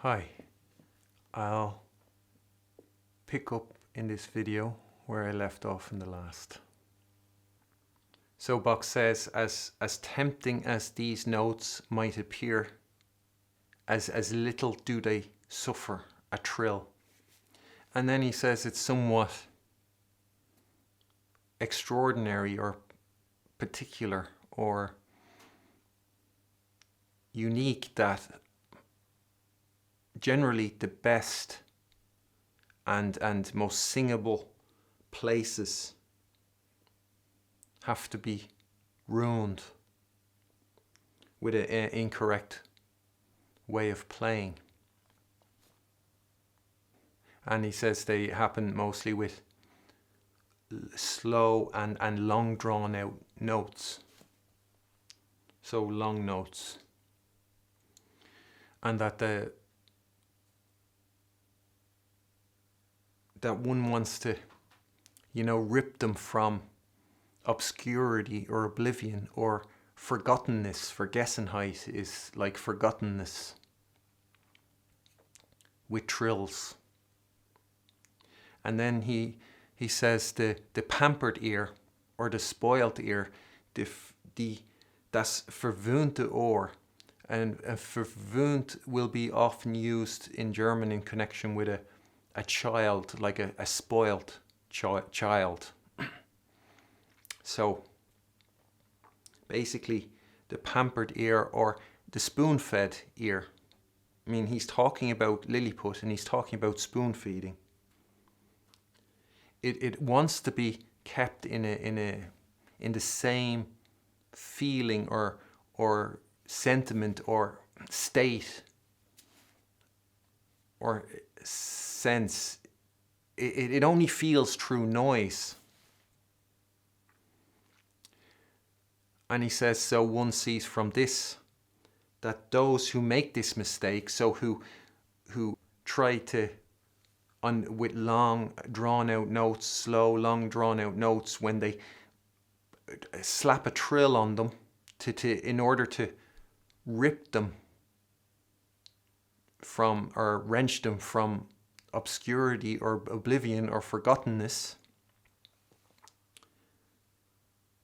Hi, I'll pick up in this video where I left off in the last. So Bach says, as tempting as these notes might appear, as little do they suffer a trill. And then he says it's somewhat extraordinary or particular or unique that generally the best and most singable places have to be ruined with an incorrect way of playing. And he says they happen mostly with slow and long drawn out notes. So long notes. And that one wants to, rip them from obscurity or oblivion or forgottenness. Vergessenheit is like forgottenness with trills. And then he says the pampered ear or the spoiled ear, das verwöhnte Ohr. And verwöhnt will be often used in German in connection with a child, like a spoiled child. So basically the pampered ear or the spoon-fed ear. I mean, he's talking about Lilliput and he's talking about spoon feeding. It wants to be kept in the same feeling or sentiment or state or sense. It only feels through noise. And he says, so one sees from this that those who make this mistake, so who try to, with long drawn out notes, slow, long drawn out notes, when they slap a trill on them in order to rip them from or wrench them from obscurity or oblivion or forgottenness,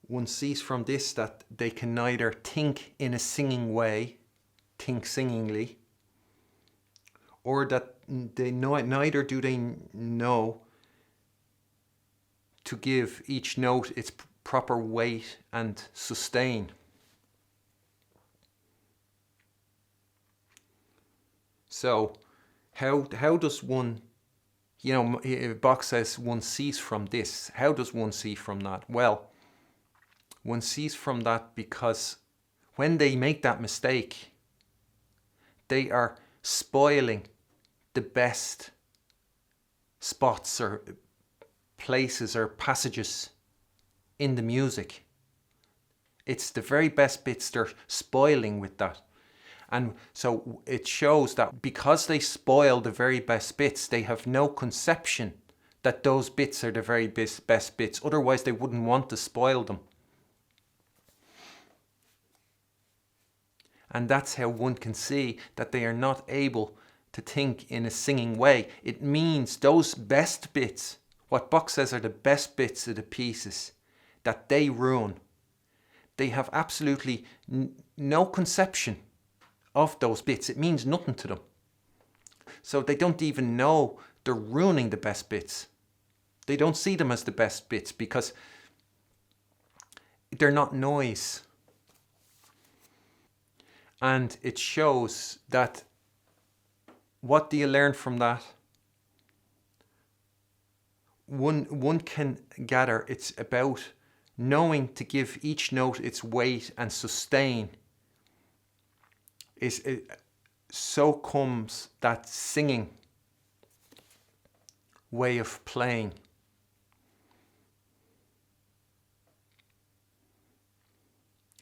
one sees from this that they can neither think in a singing way, think singingly, or that neither do they know to give each note its proper weight and sustain. So how does one, Bach says one sees from this. How does one see from that? Well, one sees from that because when they make that mistake, they are spoiling the best spots or places or passages in the music. It's the very best bits they're spoiling with that. And so it shows that because they spoil the very best bits, they have no conception that those bits are the very best bits. Otherwise, they wouldn't want to spoil them. And that's how one can see that they are not able to think in a singing way. It means those best bits, what Bach says are the best bits of the pieces, that they ruin. They have absolutely no conception of those bits. It means nothing to them. So they don't even know they're ruining the best bits. They don't see them as the best bits because they're not noise. And it shows that, what do you learn from that? One can gather it's about knowing to give each note its weight and sustain. So comes that singing way of playing.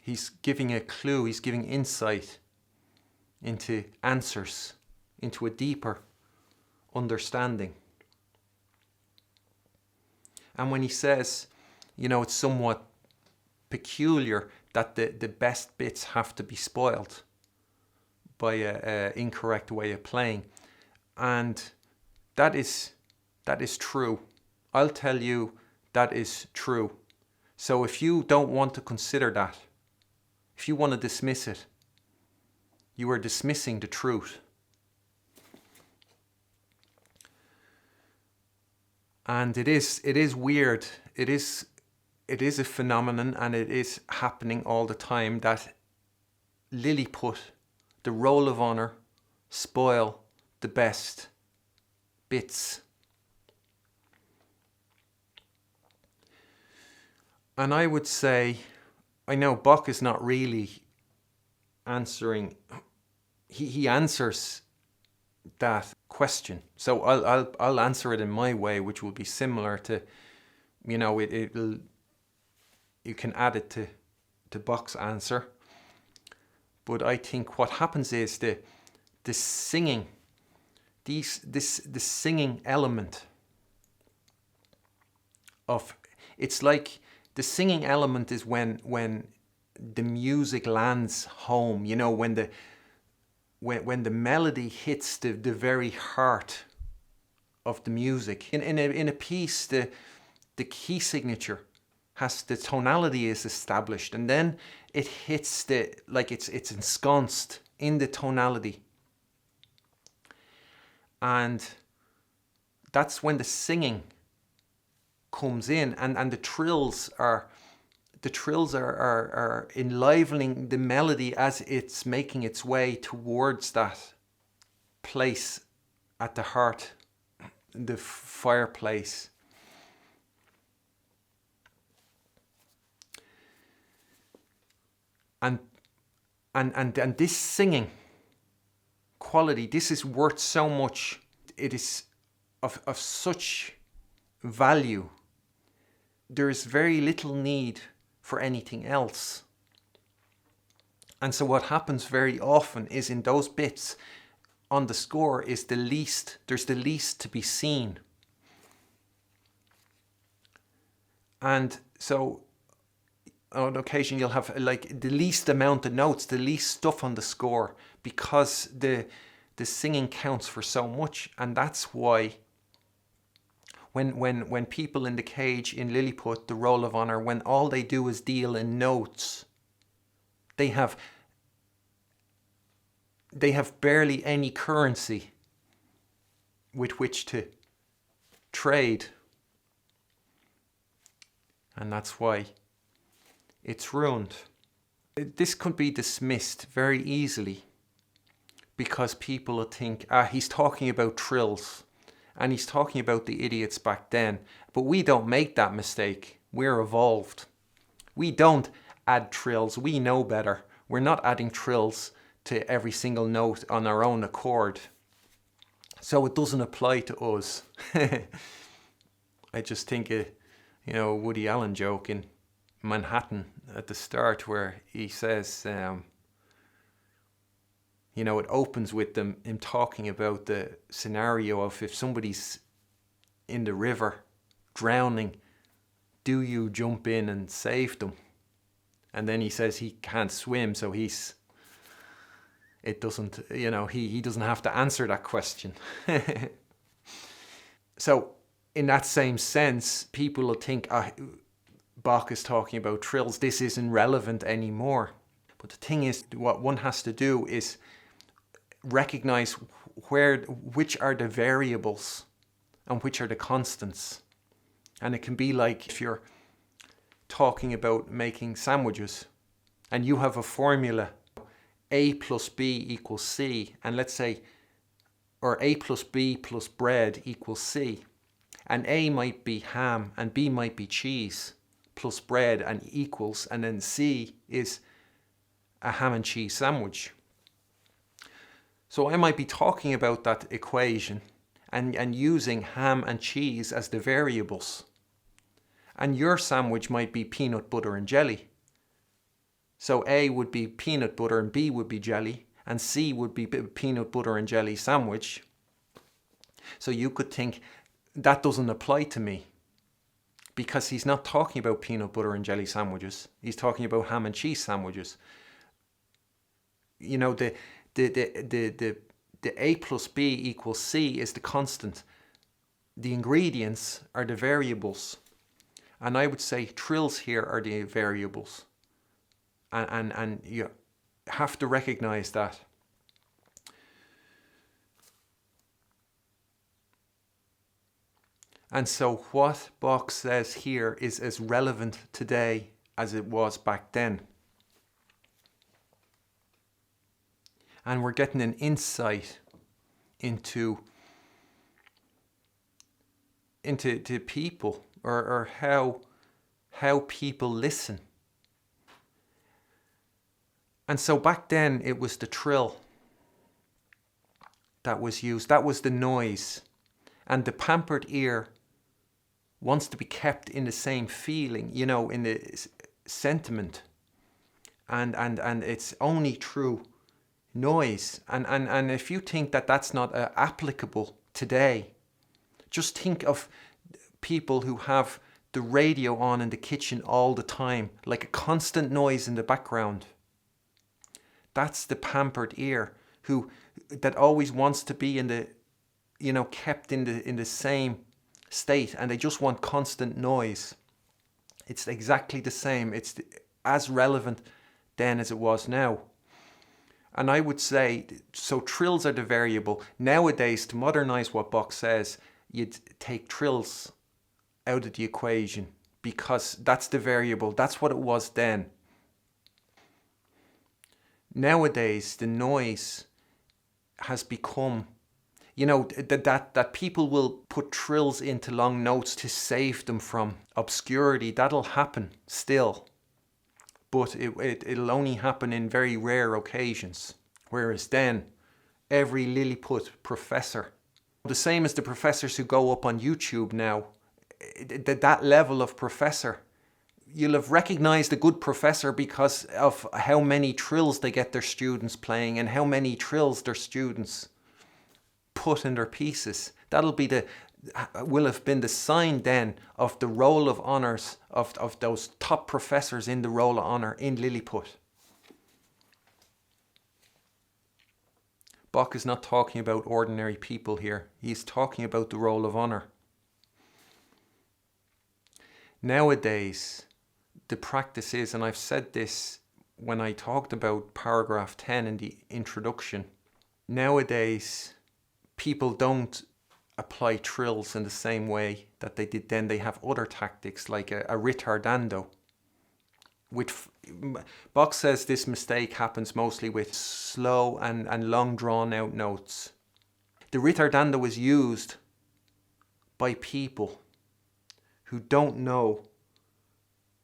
He's giving a clue, he's giving insight into answers, into a deeper understanding. And when he says, it's somewhat peculiar that the best bits have to be spoiled, by a incorrect way of playing. And that is true. I'll tell you that is true. So if you don't want to consider that, if you want to dismiss it, you are dismissing the truth. And it is weird. It is a phenomenon, and it is happening all the time, that Lilliput, the roll of honor, spoil the best bits. And I would say, I know Bach is not really answering, he answers that question. So I'll answer it in my way, which will be similar to, it'll, you can add it to Bach's answer. But I think what happens is the singing, the singing element of, it's like the singing element is when the music lands home, when the melody hits the very heart of the music. In a piece, the key signature the tonality is established, and then it hits it's ensconced in the tonality. And that's when the singing comes in, and the trills are enlivening the melody as it's making its way towards that place at the heart, the fireplace. And this singing quality, this is worth so much. It is of such value. There is very little need for anything else. And so what happens very often is, in those bits on the score, is there's the least to be seen. And so on occasion you'll have the least amount of notes, the least stuff on the score, because the singing counts for so much. And that's why when people in the cage in Lilliput, the roll of honor, when all they do is deal in notes, they have barely any currency with which to trade. And that's why it's ruined. This could be dismissed very easily, because people will think, he's talking about trills, and he's talking about the idiots back then. But we don't make that mistake. We're evolved. We don't add trills. We know better. We're not adding trills to every single note on our own accord. So it doesn't apply to us. I just think a Woody Allen joke in Manhattan at the start, where he says, it opens with him talking about the scenario of, if somebody's in the river drowning, do you jump in and save them? And then he says he can't swim, so he doesn't have to answer that question. So in that same sense, people will think, Bach is talking about trills, this isn't relevant anymore. But the thing is, what one has to do is recognize which are the variables and which are the constants. And it can be like if you're talking about making sandwiches and you have a formula, A plus B equals C, and let's say, or A plus B plus bread equals C. And A might be ham and B might be cheese plus bread and equals, and then C is a ham and cheese sandwich. So I might be talking about that equation and using ham and cheese as the variables. And your sandwich might be peanut butter and jelly. So A would be peanut butter and B would be jelly, and C would be peanut butter and jelly sandwich. So you could think, that doesn't apply to me, because he's not talking about peanut butter and jelly sandwiches. He's talking about ham and cheese sandwiches. the A plus B equals C is the constant. The ingredients are the variables. And I would say trills here are the variables. And you have to recognize that. And so what Bach says here is as relevant today as it was back then. And we're getting an insight into people, or how people listen. And so back then it was the trill that was used. That was the noise. And the pampered ear wants to be kept in the same feeling, you know, in the sentiment. And it's only through noise. And if you think that that's not applicable today, just think of people who have the radio on in the kitchen all the time, like a constant noise in the background. That's the pampered ear that always wants to be in the, you know, kept in the same state, and they just want constant noise. It's exactly the same. It's as relevant then as it was now. And I would say, so trills are the variable. Nowadays, to modernize what Bach says, you'd take trills out of the equation, because that's the variable. That's what it was then. Nowadays, the noise has become, you know, that people will put trills into long notes to save them from obscurity. That'll happen still, but it'll only happen in very rare occasions. Whereas then, every Lilliput professor, the same as the professors who go up on YouTube now, that level of professor, you'll have recognized a good professor because of how many trills they get their students playing and how many trills their students put in their pieces. Will have been the sign then of the roll of honours of those top professors in the roll of honour in Lilliput. Bach is not talking about ordinary people here. He's talking about the roll of honour. Nowadays, the practice is, and I've said this when I talked about paragraph 10 in the introduction, nowadays people don't apply trills in the same way that they did then. They have other tactics like a ritardando. Bach says this mistake happens mostly with slow and long drawn out notes. The ritardando is used by people who don't know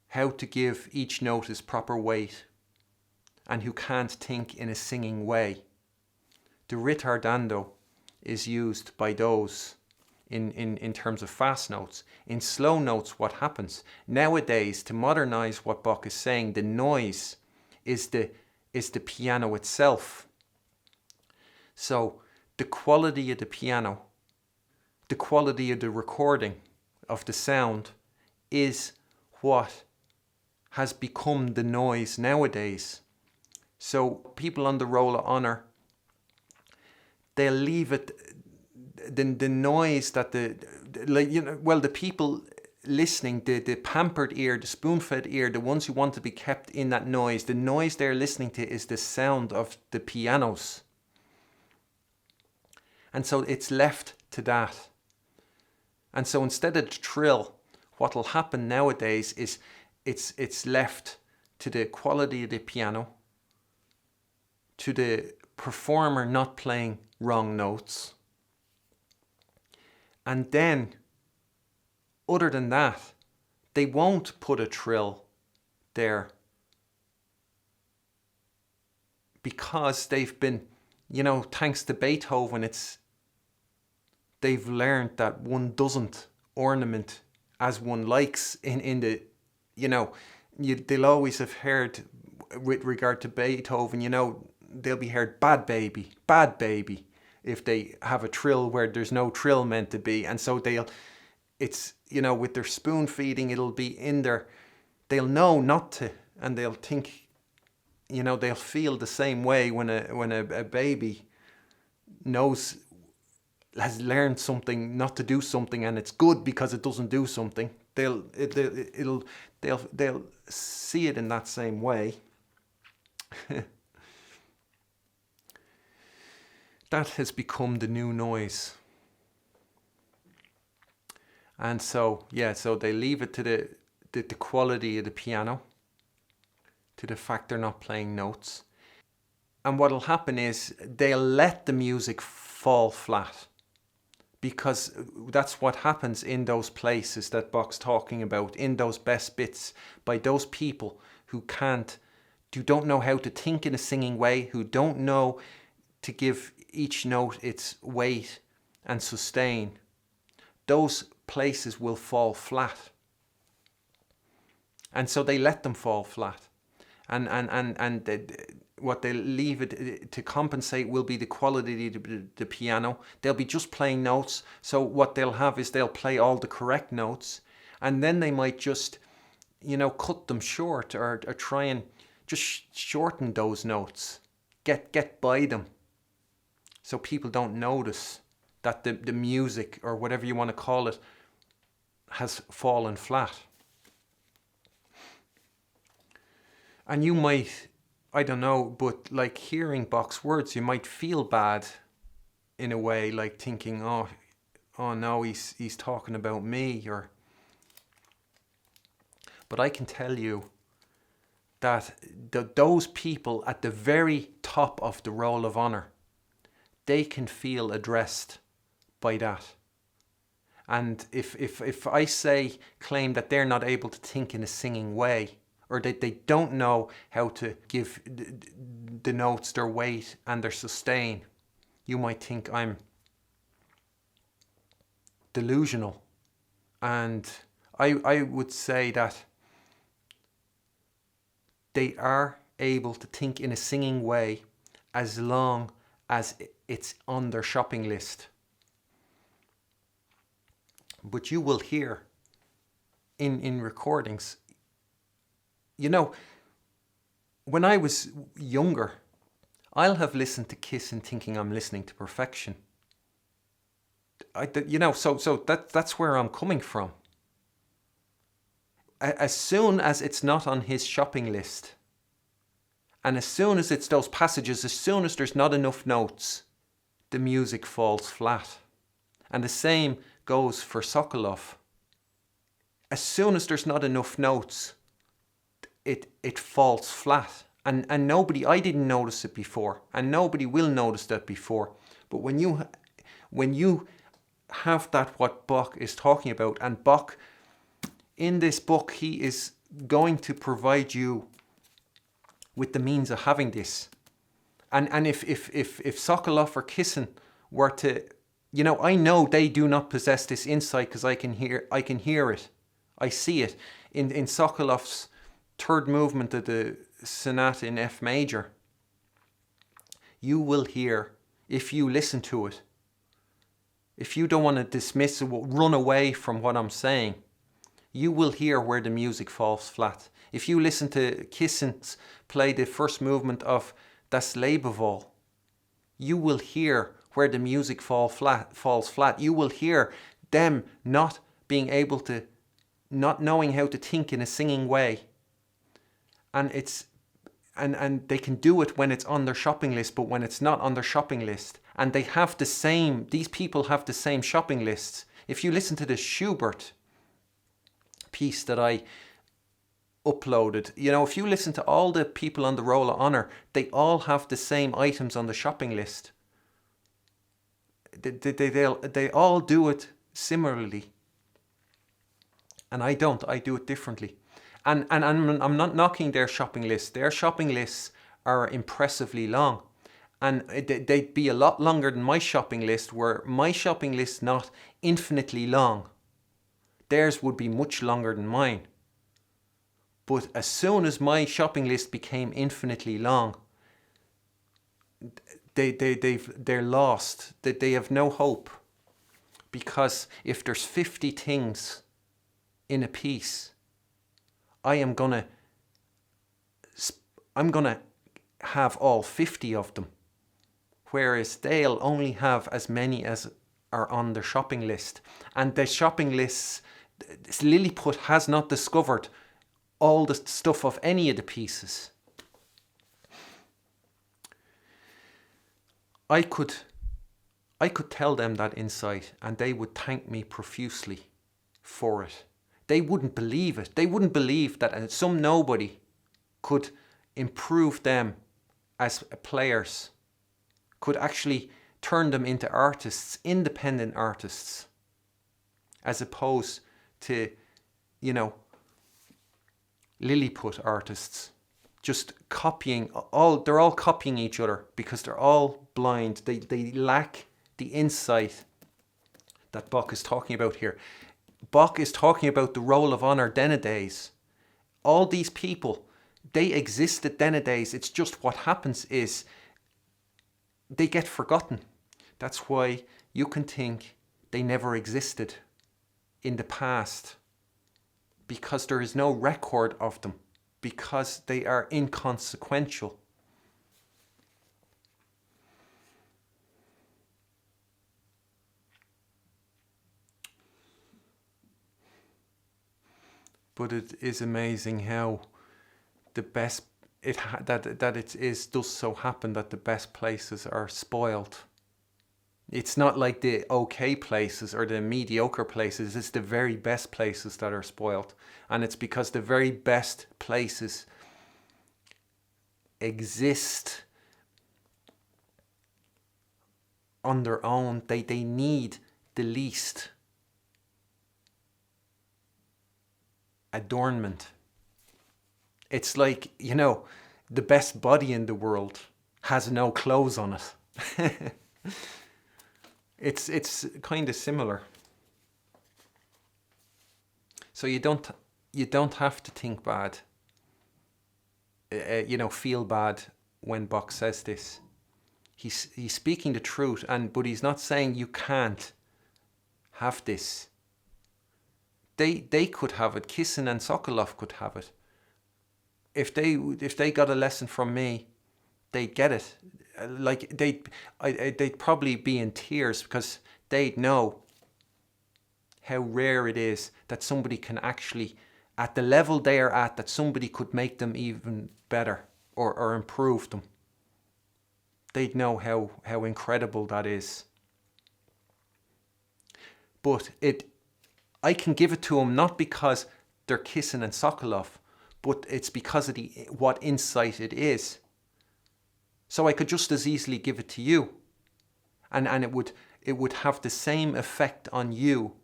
how to give each note its proper weight and who can't think in a singing way. The ritardando is used by those in terms of fast notes. In slow notes, what happens? Nowadays, to modernize what Bach is saying, the noise is the piano itself. So the quality of the piano, the quality of the recording of the sound is what has become the noise nowadays. So people on the roll of honour, they'll leave it, the noise that the people listening, the pampered ear, the spoon-fed ear, the ones who want to be kept in that noise, the noise they're listening to is the sound of the pianos. And so it's left to that. And so instead of the trill, what will happen nowadays is it's left to the quality of the piano, to the performer not playing wrong notes. And then, other than that, they won't put a trill there because they've been, thanks to Beethoven, they've learned that one doesn't ornament as one likes in the, they'll always have heard with regard to Beethoven, they'll be heard bad baby, if they have a trill where there's no trill meant to be. And so with their spoon feeding, it'll be in there. They'll know not to, and they'll think they'll feel the same way when a baby knows, has learned something not to do something, and it's good because it doesn't do something. They'll see it in that same way. That has become the new noise. And so they leave it to the quality of the piano, to the fact they're not playing notes. And what'll happen is they'll let the music fall flat, because that's what happens in those places that Bach's talking about, in those best bits, by those people who don't know how to think in a singing way, who don't know to give each note its weight and sustain. Those places will fall flat. And so they let them fall flat. And what they leave it to compensate will be the quality of the piano. They'll be just playing notes. So what they'll have is they'll play all the correct notes, and then they might just, cut them short, or try and just shorten those notes, get by them, so people don't notice that the music, or whatever you want to call it, has fallen flat. And you might, I don't know, but like hearing Bach's words, you might feel bad in a way, like thinking, oh no, he's talking about me, but I can tell you that those people at the very top of the roll of honor, they can feel addressed by that. And if I claim that they're not able to think in a singing way, or that they don't know how to give the notes their weight and their sustain, you might think I'm delusional. And I would say that they are able to think in a singing way as long as it's on their shopping list. But you will hear in recordings, when I was younger, I'll have listened to Kiss and thinking I'm listening to perfection. So that's where I'm coming from. As soon as it's not on his shopping list, and as soon as it's those passages, as soon as there's not enough notes, the music falls flat. And the same goes for Sokolov. As soon as there's not enough notes, it falls flat. And I didn't notice it before, and nobody will notice that before. But when you have that, what Bach is talking about, and Bach, in this book, he is going to provide you with the means of having this. And if Sokolov or Kissin were to, I know they do not possess this insight, because I can hear it. I see it. In Sokolov's third movement of the sonata in F major, you will hear, if you listen to it, if you don't want to dismiss it, run away from what I'm saying, you will hear where the music falls flat. If you listen to Kissin's play the first movement of Das Lebewohl, you will hear where the music falls flat. You will hear them not being able to, not knowing how to think in a singing way. And and they can do it when it's on their shopping list, but when it's not on their shopping list, and these people have the same shopping lists. If you listen to the Schubert piece that I uploaded, if you listen to all the people on the Roll of Honor, they all have the same items on the shopping list. They all do it similarly. And I don't. I do it differently. And I'm not knocking their shopping lists. Their shopping lists are impressively long. And they'd be a lot longer than my shopping list, where my shopping list not infinitely long. Theirs would be much longer than mine. But as soon as my shopping list became infinitely long, they're lost. They have no hope. Because if there's 50 things in a piece, I'm gonna have all 50 of them, whereas they'll only have as many as are on their shopping list. And the shopping lists, Lilliput has not discovered all the stuff of any of the pieces. I could tell them that insight and they would thank me profusely for it. They wouldn't believe it. They wouldn't believe that some nobody could improve them as players, could actually turn them into artists, independent artists, as opposed to, Lilliput artists. Just copying, they're all copying each other because they're all blind. They lack the insight that Bach is talking about here. Bach is talking about the roll of honor denadays. All these people, they existed denadays. It's just what happens is they get forgotten. That's why you can think they never existed in the past, because there is no record of them, because they are inconsequential. But it is amazing how the best does so happen that the best places are spoiled. It's not like the okay places or the mediocre places. It's the very best places that are spoiled. And it's because the very best places exist on their own. They need the least adornment. It's like, the best body in the world has no clothes on it. It's kind of similar. So you don't have to think bad, feel bad when Bach says this. He's speaking the truth, but he's not saying you can't have this. They could have it. Kissin and Sokolov could have it. If they got a lesson from me, they'd get it. Like they'd probably be in tears because they'd know how rare it is that somebody can actually, at the level they are at, that somebody could make them even better or improve them. They'd know how incredible that is. But I can give it to them not because they're Kissin and Sokolov, but it's because of what insight it is. So I could just as easily give it to you, and it would have the same effect on you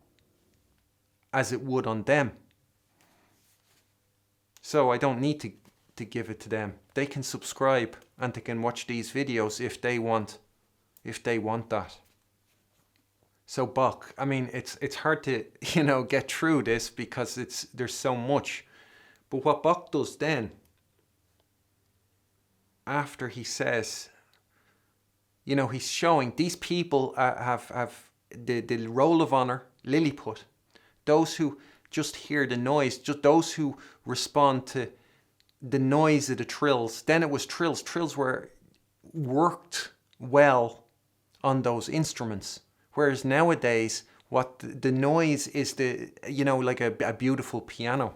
as it would on them. So I don't need to give it to them. They can subscribe and they can watch these videos if they want that. So Bach, I mean, it's hard to get through this because there's so much. But what Bach does then, after he says, he's showing these people have the roll of honor, Lilliput, those who just hear the noise, just those who respond to the noise of the trills. Then it was trills. Trills worked well on those instruments. Whereas nowadays, what the noise is like a beautiful piano.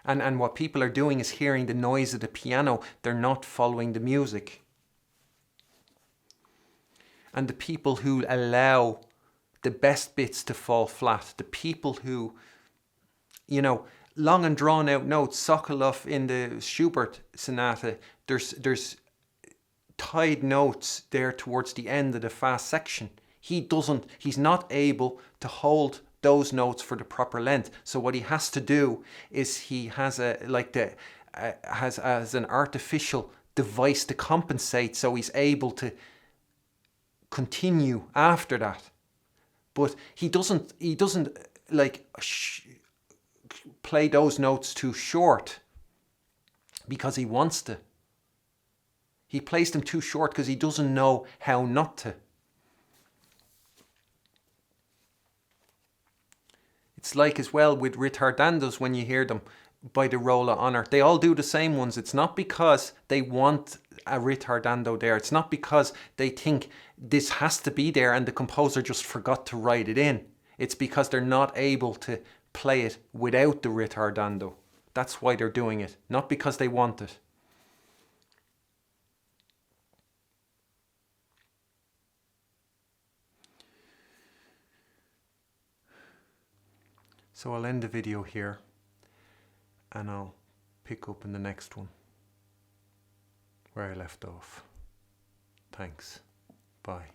And what people are doing is hearing the noise of the piano. They're not following the music. And the people who allow the best bits to fall flat, the people who, long and drawn out notes, Sokolov in the Schubert sonata, there's tied notes there towards the end of the fast section. He's not able to hold those notes for the proper length. So what he has to do is he has has an artificial device to compensate, so he's able to continue after that. But he doesn't play those notes too short because he wants to. He plays them too short because he doesn't know how not to. It's like as well with retardandos when you hear them. by the roll of honor. They all do the same ones. It's not because they want a ritardando there. It's not because they think this has to be there and the composer just forgot to write it in. It's because they're not able to play it without the ritardando. That's why they're doing it, not because they want it. So I'll end the video here and I'll pick up in the next one where I left off. Thanks. Bye.